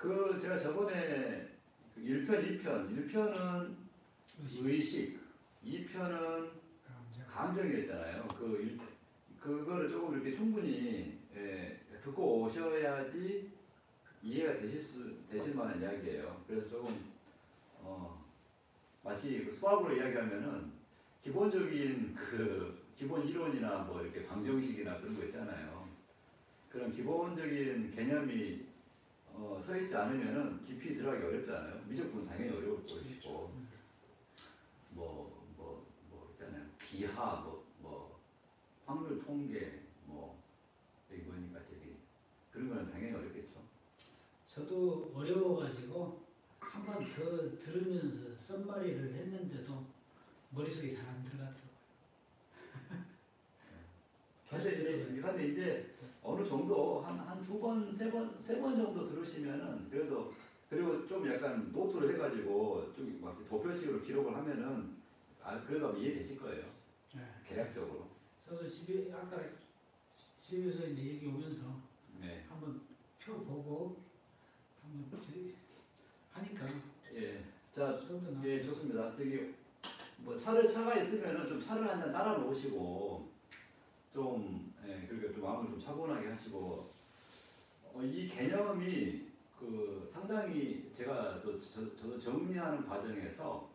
그 제가 저번에 1편, 2편, 1편은 의식, 2편은 감정이었잖아요. 그거를 조금 이렇게 충분히 듣고 오셔야지 이해가 되실 만한 이야기예요. 그래서 조금 마치 그 수학으로 이야기하면은 기본적인 기본 이론이나 뭐 이렇게 방정식이나 그런 거 있잖아요. 그런 기본적인 개념이 서 있지 않으면은 깊이 들어가기 어렵잖아요. 미적분 당연히 어려울 것이고 뭐 있잖아요. 기하 뭐 확률 통계 뭐 여기 뭐니까 저기 그런 거는 당연히 어렵겠죠. 저도 어려워가지고 한 번 더 들으면서 썸마리를 했는데도 머릿속에 잘 안 들어가더라고요. 근데 이제 어느 정도 한 두 번, 세 번 정도 들으시면은 그리고 좀 약간 노트를 해가지고 좀 막 도표식으로 기록을 하면은 그래도 이해되실 거예요. 네. 계략적으로. 저도 아까 집에서 이제 얘기 오면서 네. 한번 펴보고 한번 하니까. 예. 자, 처음부터 예, 좋습니다. 저기 뭐 차가 있으면은 좀 차를 한 잔 따라 놓으시고 좀 그리고 좀 마음을 좀 차분하게 하시고 이 개념이 상당히 제가 저도 정리하는 과정에서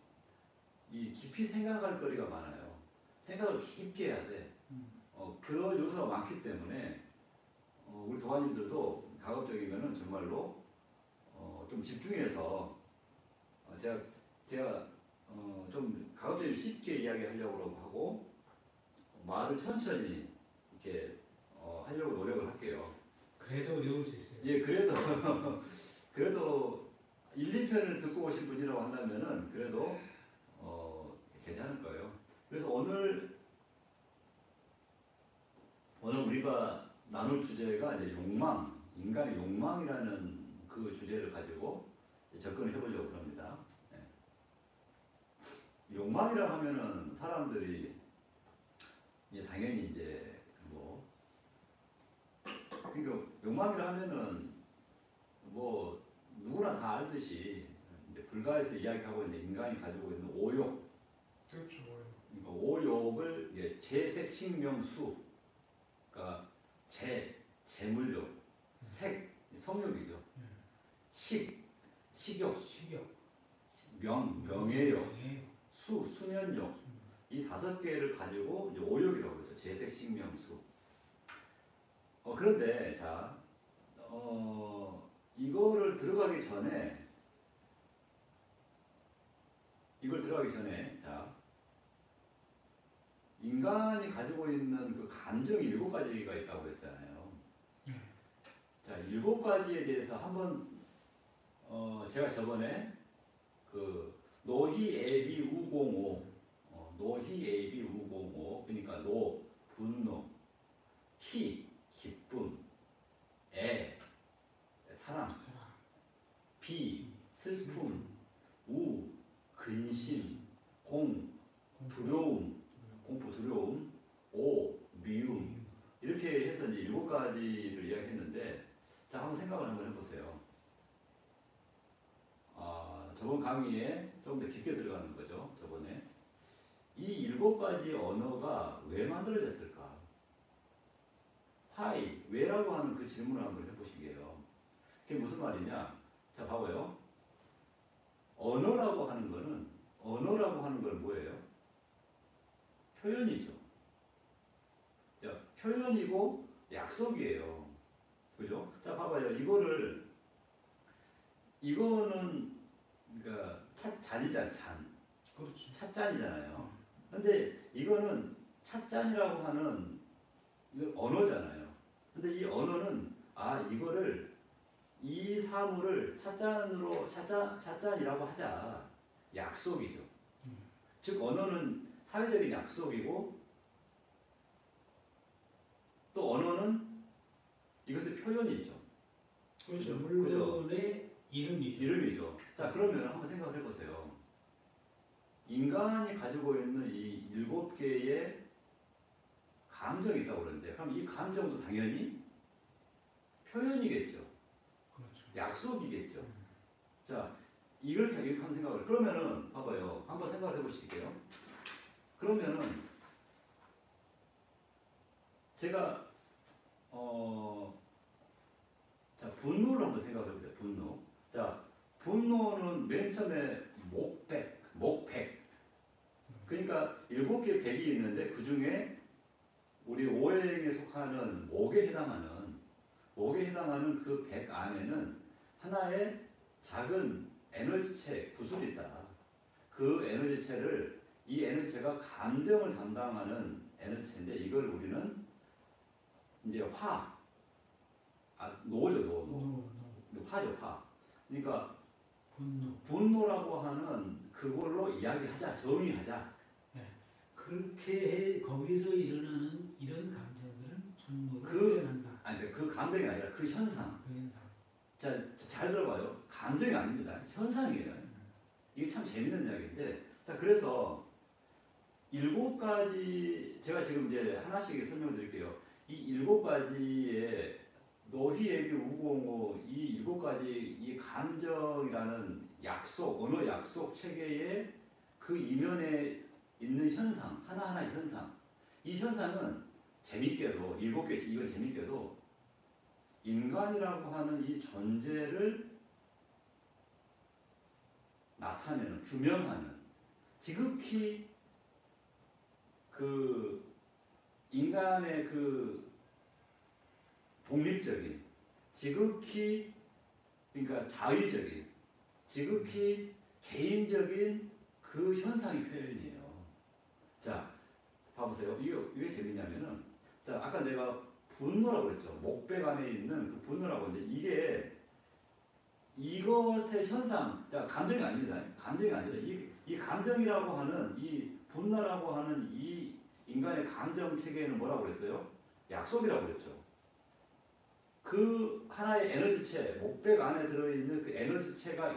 이 깊이 생각할 거리가 많아요. 생각을 깊게 해야 돼. 그런 요소가 많기 때문에 우리 도화님들도 가급적이면은 정말로 좀 집중해서 제가 좀 가급적이면 쉽게 이야기하려고 하고 말을 천천히 이렇게 하려고 노력을 할게요. 그래도 어려울 수 있어요. 예, 그래도 1, 2편을 듣고 오신 분이라고 한다면은 그래도 괜찮을 거예요. 그래서 오늘 우리가 나눌 주제가 이제 욕망, 인간의 욕망이라는 그 주제를 가지고 접근을 해보려고 합니다. 욕망이라고 하면은 사람들이 당연히 이제 그러니까 욕망이라 하면은 뭐 누구나 다 알듯이 이제 불가에서 이야기하고 있는 인간이 가지고 있는 오욕. 그렇죠. 그러니까 오욕을 이제 재색식명수, 그러니까 재물욕, 성욕이죠. 식욕, 명예욕, 수면욕. 이 5개를 가지고 이제 오욕이라고 그러죠. 재색식명수. 그런데 자, 이거를 들어가기 전에 자, 인간이 가지고 있는 그 감정이 7가지가 있다고 했잖아요. 자, 7가지에 대해서 한번 제가 저번에 노희애비우공오 그러니까 분노, 기쁨, 사랑, 슬픔, 근심, 두려움, 공포, 두려움, 미움 이렇게 해서 이제 7가지를 이야기했는데 자, 한번 생각을 한번 해보세요. 저번 강의에 좀 더 깊게 들어가는 거죠. 저번에 이 7가지 언어가 왜 만들어졌을까? why, 왜라고 하는 그 질문을 한번 해보시게요. 그게 무슨 말이냐? 자, 봐봐요. 언어라고 하는 거는 뭐예요? 표현이죠. 자, 표현이고 약속이에요. 그죠? 자, 봐봐요. 이거는 그러니까 잔이잖아, 잔. 그렇죠. 찻잔이잖아요. 근데 이거는 찻잔이라고 하는 언어잖아요. 근데 이 언어는 이 사물을 찻잔이라고 하자. 약속이죠. 즉 언어는 사회적인 약속이고 또 언어는 이것의 표현이죠. 그렇죠. 물론의 이름이죠. 자, 그러면 한번 생각을 해보세요. 인간이 가지고 있는 이 7개의 감정이 있다고 그러는데 그럼 이 감정도 당연히 표현이겠죠. 그렇죠. 약속이겠죠. 자, 이렇게 한번 생각을. 그러면은 봐봐요. 한번 생각을 해보실게요. 그러면은 제가 자, 분노를 한번 생각해 보세요. 분노. 자, 분노는 맨 처음에 목백. 그러니까 7개의 백이 있는데 그 중에 우리 오행에 속하는 목에 해당하는 그 백 안에는 하나의 작은 에너지체 구슬이 있다. 그 에너지체를 이 에너지체가 감정을 담당하는 에너지체인데 이걸 우리는 이제 노죠. 화죠, 화. 그러니까 분노라고 하는 그걸로 이야기하자, 정의하자. 그렇게 해 거기서 일어나는 이런 감정들은 분노로 그- 표현한다. 아니, 그 감정이 아니라 그 현상. 그 현상. 자, 잘 들어봐요. 감정이 아닙니다. 현상이에요. 이게 참 재밌는 이야기인데, 자, 그래서 7가지, 제가 지금 이제 하나씩 설명을 드릴게요. 이 7가지의 노희애비 우고옹호 이 7가지 이 감정이라는 약속, 언어 약속 체계의 그 이면에 있는 현상, 하나하나의 현상. 이 현상은 재밌게도, 7개, 이건 재밌게도 인간이라고 하는 이 존재를 나타내는, 규명하는, 지극히 그 인간의 그 독립적인, 지극히 그러니까 자의적인, 지극히 개인적인 그 현상의 표현이에요. 자, 봐보세요. 이게 재밌냐면은, 자, 아까 내가 분노라고 그랬죠. 목백 안에 있는 그 분노라고 했는데 이것의 현상, 자, 감정이 아닙니다. 감정이 아니라 이 감정이라고 하는 이 분노라고 하는 이 인간의 감정 체계에는 뭐라고 그랬어요? 약속이라고 그랬죠. 그 하나의 에너지체, 목백 안에 들어있는 그 에너지체가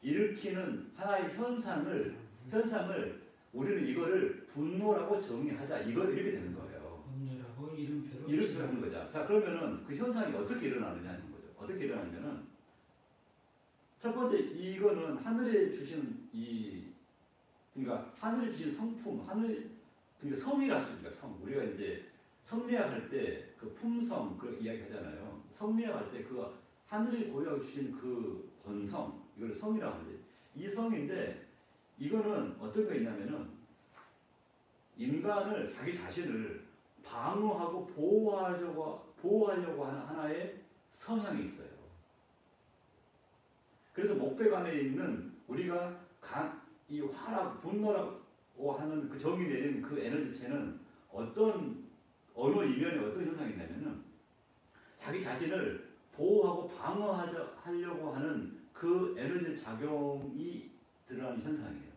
일으키는 하나의 현상을 우리는 이거를 분노라고 정의하자. 이렇게 되는 거예요. 분노라고 이름표로 이렇게 하는 거죠. 자, 그러면은 그 현상이 어떻게 일어나느냐는 거죠. 어떻게 일어나냐면은 첫 번째 이거는 하늘에 주신 그러니까 하늘에 주신 성품, 그러니까 성이라 하십니까? 성. 우리가 이제 성리학할 때 그 품성 그 이야기 하잖아요. 성리학할 때 그 하늘이 고유하게 주신 그 본성, 이걸 성이라고 하는데 이 성인데 이거는 어떤 거 있냐면은 인간을 자기 자신을 방어하고 보호하려고 하는 하나의 성향이 있어요. 그래서 목백 안에 있는 우리가 이 화락, 분노라고 하는 그 정의 내린 그 에너지체는 어느 이면에 어떤 현상이 있냐면은 자기 자신을 보호하고 방어하려고 하는 그 에너지 작용이 드러나는 현상이에요.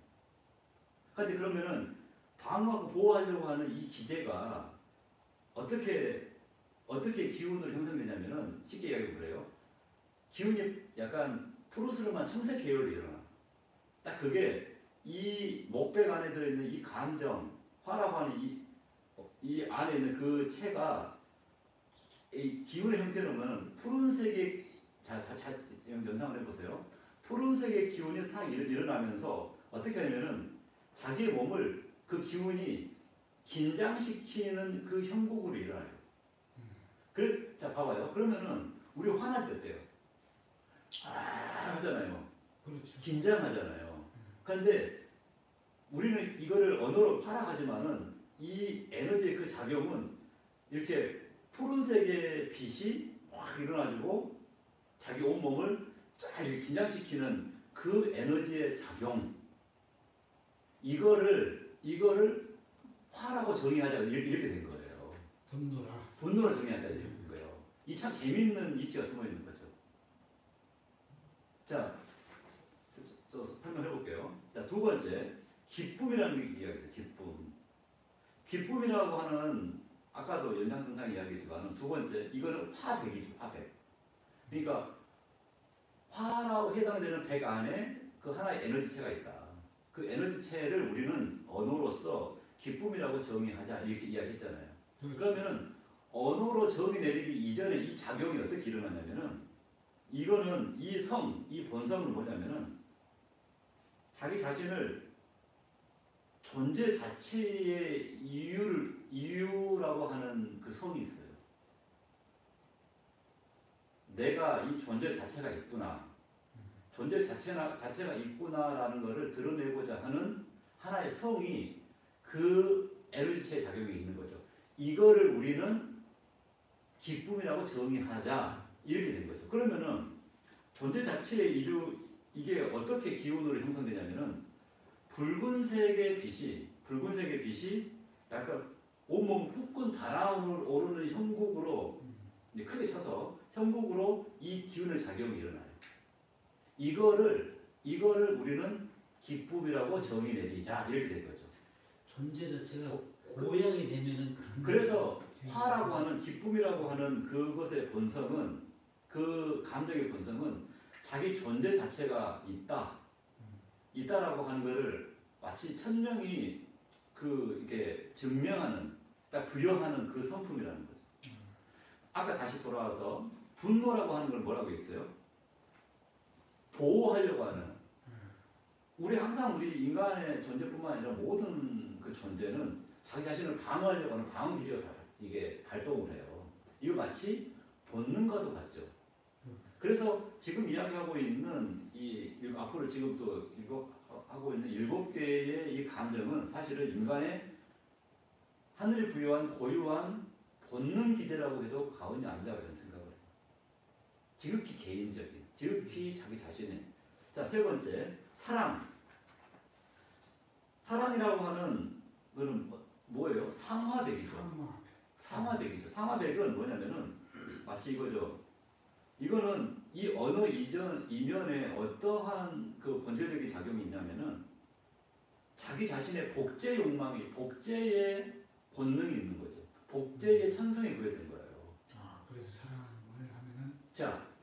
그런데 그러면은 방어하고 보호하려고 하는 이 기제가 어떻게 기운으로 형성되냐면은 쉽게 이야기해 보래요. 기운이 약간 푸르스름한 청색 계열이 일어나. 딱 그게 이 목백 안에 들어있는 이 감정, 화라고 하는 이 안에 있는 그 체가 이 기운의 형태로는 푸른색의 연상을 해보세요. 푸른색의 기운이 싹 일어나면서 어떻게 하냐면은 자기의 몸을 그 기운이 긴장시키는 그 형국으로 일어나요. 자, 봐봐요. 그러면은 우리 화날 때 어때요? 하잖아요. 그렇죠. 긴장하잖아요. 그런데 우리는 이거를 언어로 파악하지만은 이 에너지의 그 작용은 이렇게 푸른색의 빛이 확 일어나지고 자기 온몸을 쫙 이렇게 긴장시키는 그 에너지의 작용, 이거를 화라고 정의하자 이렇게 된 거예요. 분노로 정의하자 이렇게 된 거예요. 이 참 재미있는 이치가 숨어 있는 거죠. 자, 설명해 볼게요. 자, 두 번째, 기쁨이라는 이야기죠. 기쁨이라고 하는 아까도 연장선상 이야기지만 두 번째 이거는 화백이죠. 화백. 그러니까 화라고 해당되는 백 안에 그 하나의 에너지체가 있다. 그 에너지체를 우리는 언어로서 기쁨이라고 정의하자 이렇게 이야기했잖아요. 그러면은 언어로 정의 내리기 이전에 이 작용이 어떻게 일어나냐면은 이거는 이 본성은 뭐냐면은 자기 자신을 존재 자체의 이유라고 하는 그 성이 있어요. 내가 이 존재 자체가 있구나. 존재 자체가 있구나라는 것을 드러내고자 하는 하나의 성이 그 에너지체의 작용이 있는 거죠. 이거를 우리는 기쁨이라고 정의하자 이렇게 된 거죠. 그러면은 존재 자체의 이게 어떻게 기운으로 형성되냐면은 붉은색의 빛이 약간 온몸 후끈 달아오르는 형국으로 이제 크게 쳐서 형국으로 이 기운의 작용이 일어나요. 이거를 우리는 기쁨이라고 정의 내리자 이렇게 된 거죠. 존재 자체가 고양이 되면은 그래서 화라고 하는 기쁨이라고 하는 그것의 본성은 그 감정의 본성은 자기 존재 자체가 있다라고 하는 것을 마치 천명이 이게 증명하는 딱 부여하는 그 성품이라는 거죠. 아까 다시 돌아와서 분노라고 하는 걸 뭐라고 했어요? 보호하려고 하는. 우리 항상 우리 인간의 존재뿐만 아니라 모든 그 존재는 자기 자신을 방어하려고 하는 방어 기제가 이게 발동을 해요. 이거 마치 본능과도 같죠. 그래서 지금 이야기하고 있는 앞으로 지금 또 하고 있는 7개의 이 감정은 사실은 인간의 하늘이 부여한 고유한 본능 기제라고 해도 과언이 아니라고 저는 생각을 해요. 지극히 개인적인, 지극히 자기 자신의. 자, 세 번째, 사랑이라고 하는 것은 뭐예요? 상화백이죠. 상화백은 뭐냐면은 마치 이거죠. 이거는 이 언어 이면에 어떠한 그 본질적인 작용이 있냐면은 자기 자신의 복제의 본능이 있는 거죠. 복제의 천성이 부여된 거예요. 그래서 사랑을 하면은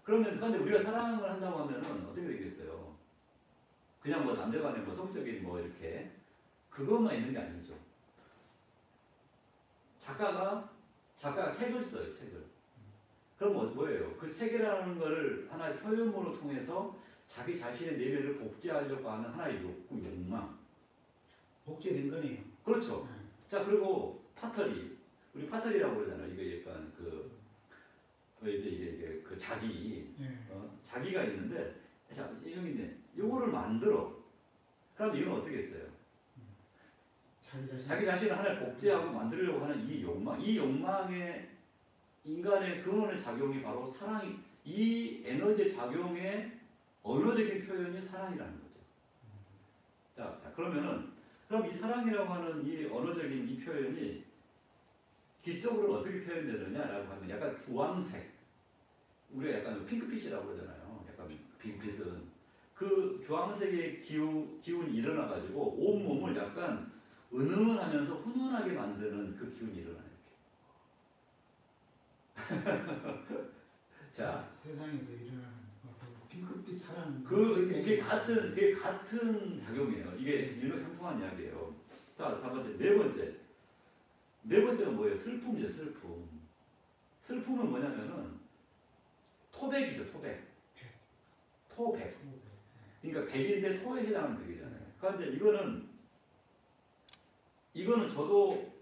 그런데 우리가 사랑을 한다고 하면은 어떻게 되겠어요? 그냥 뭐 남녀간의 뭐 성적인 뭐 이렇게 그것만 있는 게 아니죠. 작가가 책을 써요, 책을. 그럼 뭐예요? 그 책이라는 거를 하나의 표현으로 통해서 자기 자신의 내면을 복제하려고 하는 하나의 욕구, 욕망. 복제된 거네요. 그렇죠. 자, 그리고 우리 파터리라고 그러잖아요. 이게 약간 이게 그 자기가 있는데, 자, 형인데, 요거를 만들어. 그럼 이건 어떻게 했어요? 자기 자신을 하나의 복제하고 만들려고 하는 이 욕망의 인간의 근원의 작용이 바로 사랑이, 이 에너지 작용의 언어적인 표현이 사랑이라는 거죠. 자, 그럼 이 사랑이라고 하는 이 언어적인 이 표현이 기적으로 어떻게 표현되느냐라고 하면 약간 주황색, 우리가 약간 핑크빛이라고 그러잖아요. 약간 빛은 그 주황색의 기운이 일어나가지고 온 몸을 약간 은은하면서 훈훈하게 만드는 그 기운이 일어나요. 자, 세상에서 일어나는 핑크빛 사랑. 그게 같은 작용이에요. 이게 일맥상통한 이야기예요. 자, 네 번째가 뭐예요? 슬픔이죠, 슬픔. 슬픔은 뭐냐면은 토백이죠, 토백. 그러니까 백인데 토에 해당하는 백이잖아요. 그런데 이거는 저도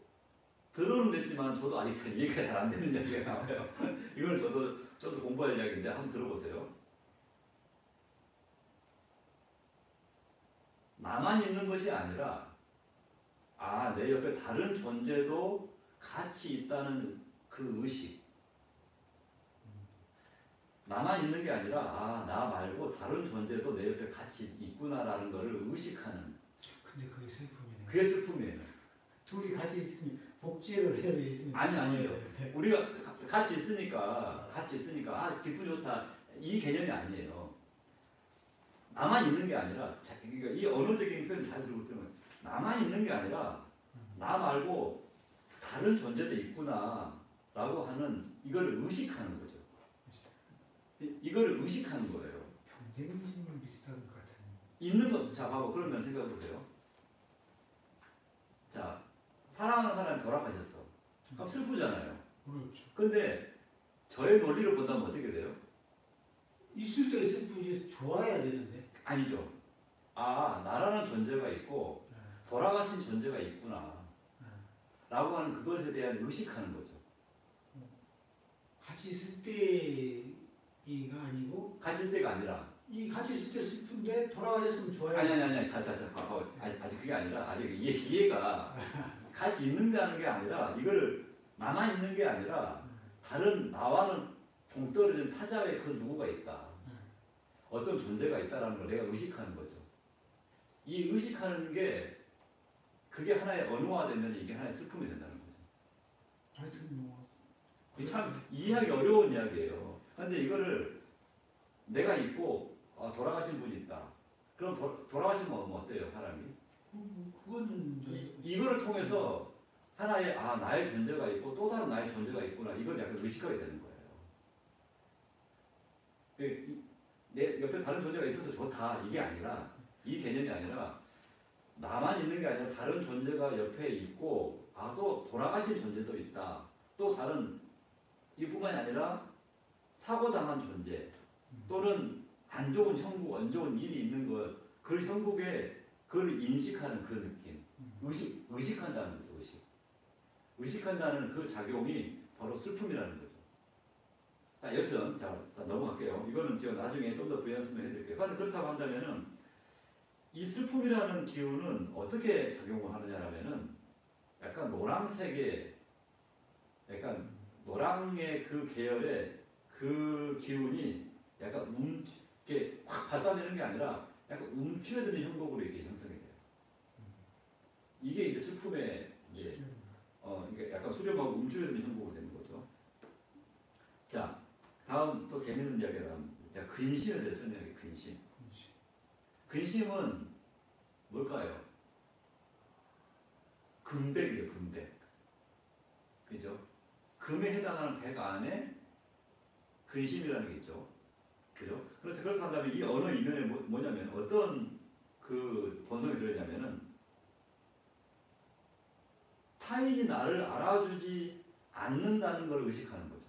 들어는 됐지만 저도 아직 잘 이해가 잘 안 되는 이야기가 나와요. 이거는 저도 공부할 이야기인데 한번 들어보세요. 나만 있는 것이 아니라 내 옆에 다른 존재도 같이 있다는 그 의식. 나만 있는 게 아니라 나 말고 다른 존재도 내 옆에 같이 있구나라는 것을 의식하는. 근데 그게 슬픔이네. 그게 슬픔이에요. 둘이 같이 있으면 복제를 해서 있으면 아니에요. 우리가 같이 있으니까 기분 좋다 이 개념이 아니에요. 나만 있는 게 아니라 그러니까 이 언어적인 표현 잘 들고 있으면 나만 있는 게 아니라 나 말고 다른 존재도 있구나라고 하는 이거를 의식하는 거죠. 이거를 의식하는 거예요. 경쟁심을 비슷한 것 같은. 있는 것, 자 봐봐. 그러면 생각해 보세요. 자, 사랑하는 사람이 돌아가셨어. 그럼 슬프잖아요. 그렇죠. 근데 저의 논리를 본다면 어떻게 돼요? 있을 때 슬프지 좋아야 되는데. 아니죠. 아, 나라는 존재가 있고 돌아가신 존재가 있구나 라고 하는 그것에 대한 의식하는 거죠. 같이 있을 때가 아니고 같이 있을 때가 아니라 이 같이 있을 때 슬픈데 돌아가셨으면 좋아야 아니 자자자 봐봐. 아직 그게 아니라 아직 이해가 같이 있는다는 게 아니라 이거를 나만 있는 게 아니라 다른 나와는 동떨어진 타자의 그 누구가 있다. 어떤 존재가 있다라는 걸 내가 의식하는 거죠. 이 의식하는 게 그게 하나의 언어화되면 이게 하나의 슬픔이 된다는 거죠. 하여튼 뭐 이게 참 이해하기 어려운 이야기예요. 그런데 이거를 내가 있고 돌아가신 분이 있다. 그럼 돌아가신 분 어때요, 사람이? 그거는 이거를 통해서 하나의 나의 존재가 있고 또 다른 나의 존재가 있구나. 이걸 약간 의식하게 되는 거예요. 내 옆에 다른 존재가 있어서 좋다. 이게 아니라 이 개념이 아니라 나만 있는 게 아니라 다른 존재가 옆에 있고 또 돌아가신 존재도 있다. 또 다른 이뿐만이 아니라 사고당한 존재 또는 안 좋은 형국, 안 좋은 일이 있는 것, 그 형국에 그걸 인식하는 그 느낌, 의식한다는 거죠. 의식한다는 그 작용이 바로 슬픔이라는 거죠. 자, 여튼 자 넘어갈게요. 이거는 제가 나중에 좀 더 부연 설명해드릴게요. 그런데 그렇다고 한다면은 이 슬픔이라는 기운은 어떻게 작용을 하느냐라면은 약간 노란색의 약간 노랑의 그 계열의 그 기운이 약간 이렇게 확 발산되는 게 아니라 약간 움츠러드는 형국으로 이렇게 형성이 돼요. 이게 이제 슬픔의 이제 이게 약간 수렴하고 움츠러드는 형국으로 되는 거죠. 자, 다음 또 재밌는 이야기가 제가 근심에 대해서 설명할게요. 근심은 뭘까요? 금백이죠, 금백. 그죠? 금에 해당하는 백 안에 근심이라는 게 있죠. 그죠? 그렇다면 이 언어 이면에 뭐냐면 어떤 그 본성이 들어있냐면은 타인이 나를 알아주지 않는다는 걸 의식하는 거죠.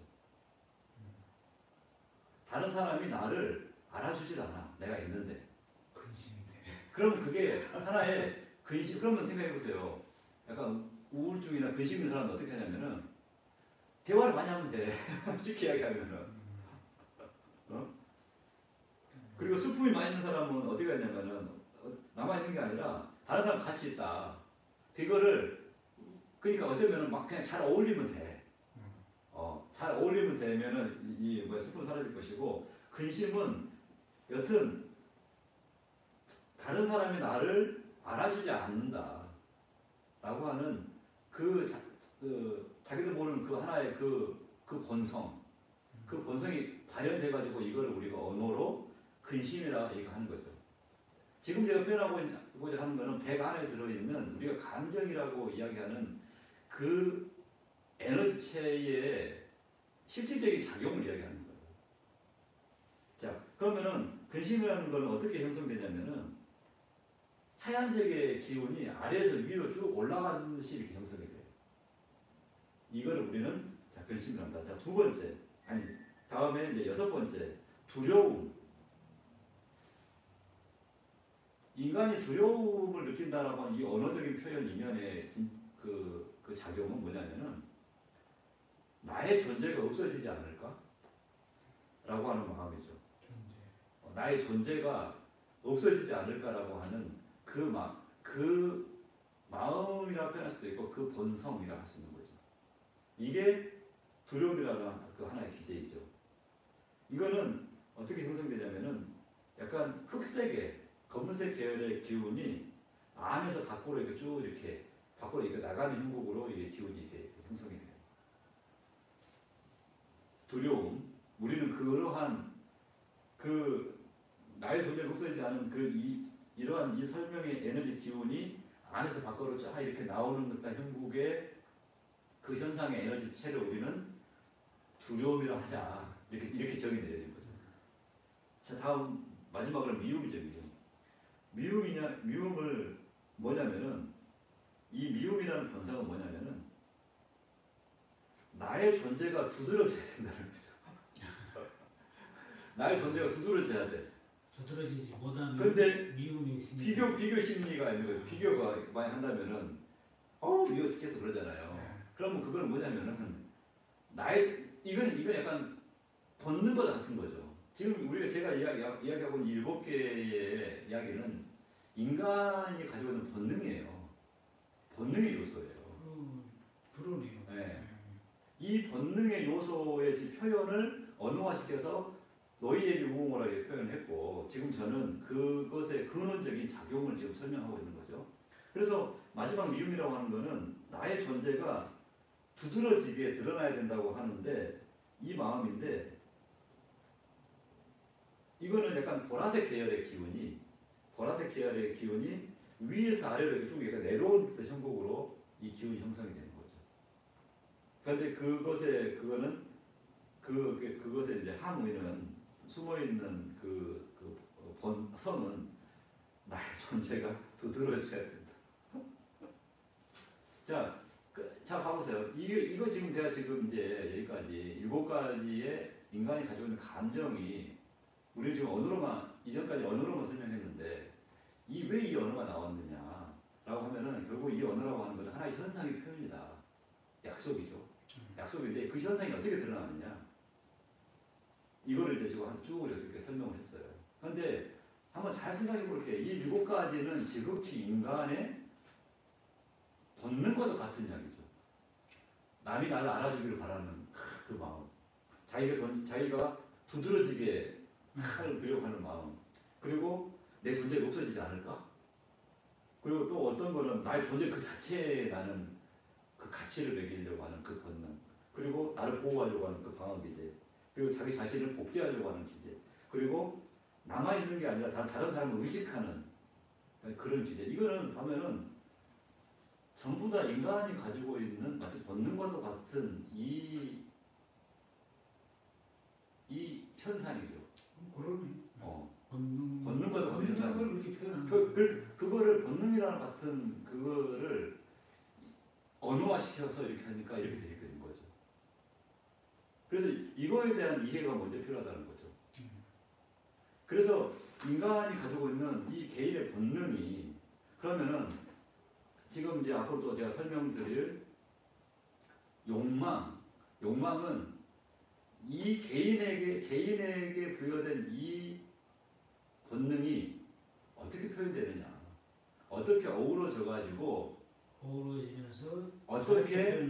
다른 사람이 나를 알아주질 않아. 내가 있는데. 그러면 그게 하나의 근심. 그러면 생각해 보세요. 약간 우울증이나 근심 있는 사람은 어떻게 하냐면은 대화를 많이 하면 돼. 쉽게 이야기하면은. 그리고 슬픔이 많이 있는 사람은 어디가 있냐면은 남아 있는 게 아니라 다른 사람 같이 있다. 그거를 그러니까 어쩌면은 막 그냥 잘 어울리면 돼. 잘 어울리면 되면은 이 슬픔은 사라질 것이고 근심은 여튼 다른 사람이 나를 알아주지 않는다. 라고 하는 자기도 모르는 그 하나의 그 본성. 그 본성이 발현돼가지고 이걸 우리가 언어로 근심이라 얘기하는 거죠. 지금 제가 표현하고자 하는 것은 백 안에 들어있는 우리가 감정이라고 이야기하는 그 에너지체의 실질적인 작용을 이야기하는 거예요. 자, 그러면은 근심이라는 건 어떻게 형성되냐면은 하얀색의 기운이 아래에서 위로 쭉 올라가듯이 이렇게 형성이 돼요. 이거를 우리는 근심을 한다. 자, 두 번째, 다음에 이제 여섯 번째, 두려움. 인간이 두려움을 느낀다라고 하는 이 언어적인 표현 이면의 그 작용은 뭐냐면은 나의 존재가 없어지지 않을까? 라고 하는 마음이죠. 나의 존재가 없어지지 않을까라고 하는 그 마음이라고 표현할 수도 있고 그 본성이라고 할 수 있는 거죠. 이게 두려움이라는 그 하나의 기제이죠. 이거는 어떻게 형성되냐면은 약간 흑색의 검은색 계열의 기운이 안에서 밖으로 이렇게 쭉 이렇게 밖으로 이렇게 나가는 형국으로 이게 기운이 이렇게 형성이 돼요. 두려움. 우리는 그러한 그 나의 존재가 없어지지 않은 이러한 이 설명의 에너지 기운이 안에서 밖으로 쫙 이렇게 나오는 듯한 형국의 그 현상의 에너지 체를 우리는 두려움이라 하자. 이렇게 정의 내려진 거죠. 자, 다음 마지막으로 미움이죠, 미움을 뭐냐면은 이 미움이라는 본성은 뭐냐면은 나의 존재가 두드러져야 된다는 거죠. 나의 존재가 두드러져야 돼. 두드러지지 못하면 근데 미움이 생겨. 비교 심리가 있는 거예요. 비교가 많이 한다면은 미워 죽겠어 그러잖아요. 그러면 그건 뭐냐면은 이건 약간 본능과 같은 거죠. 지금 제가 이야기하고 있는 7개의 이야기는 인간이 가지고 있는 본능이에요. 본능의 요소예요. 그러네요. 네. 이 본능의 요소의 표현을 언어화시켜서 노이에비 우호모라게 표현했고 지금 저는 그것의 근원적인 작용을 지금 설명하고 있는 거죠. 그래서 마지막 미움이라고 하는 거는 나의 존재가 두드러지게 드러나야 된다고 하는데 이 마음인데 이거는 약간 보라색 계열의 기운이 위에서 아래로 이렇게 쭉 약간 내려오는 듯한 형국으로 이 기운이 형성이 되는 거죠. 그런데 그것의 이제 함의는 숨어 있는 본성은 나의 존재가 두드러져야 된다. 자 봐보세요. 이거 지금 제가 지금 이제 여기까지 7가지의 인간이 가지고 있는 감정이 우리 지금 이전까지 언어로만 설명했는데 왜 이 언어가 나왔느냐라고 하면은 결국 이 언어라고 하는 것은 하나의 현상의 표현이다. 약속이죠. 약속인데 그 현상이 어떻게 드러나느냐? 이거를 이제 지금 쭉 이렇게 설명을 했어요. 그런데 한번 잘 생각해 볼게요. 이 7가지는 지극히 인간의 본능과도 같은 이야기죠. 남이 나를 알아주기를 바라는 그 마음, 자기가 두드러지게 하려고 하는 마음, 그리고 내 존재가 없어지지 않을까? 그리고 또 어떤 거는 나의 존재 그 자체에 나는 그 가치를 매기려고 하는 그 본능, 그리고 나를 보호하려고 하는 그 방어 기제, 그리고 자기 자신을 복제하려고 하는 기제, 그리고 남아있는 게 아니라 다른 사람을 의식하는 그런 기제. 이거는 보면은 전부 다 인간이 가지고 있는 마치 본능과도 같은 이 현상이죠. 그러네. 본능과도 같은 현상. 본능을 그렇게 표현하는 그거를 본능이라는 같은 그거를 언어화시켜서 이렇게 하니까 이렇게 되는 거죠. 그래서 이거에 대한 이해가 먼저 필요하다는 거죠. 그래서 인간이 가지고 있는 이 개인의 본능이 그러면은 지금 이제 앞으로 또 제가 설명드릴 욕망은 이 개인에게 부여된 이 본능이 어떻게 표현되느냐, 어떻게 어우러져 가지고 어우러지면서 어떻게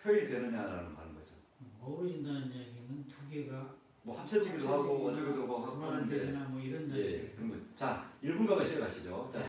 표현이 되느냐라는 거 하는 거죠. 어우러진다는 이야기는 두 개가 뭐 합쳐지기도 하고 어쩌기도 하고 하는데 뭐 이런 예, 그런 거. 자, 1분간만 시작하시죠. 자,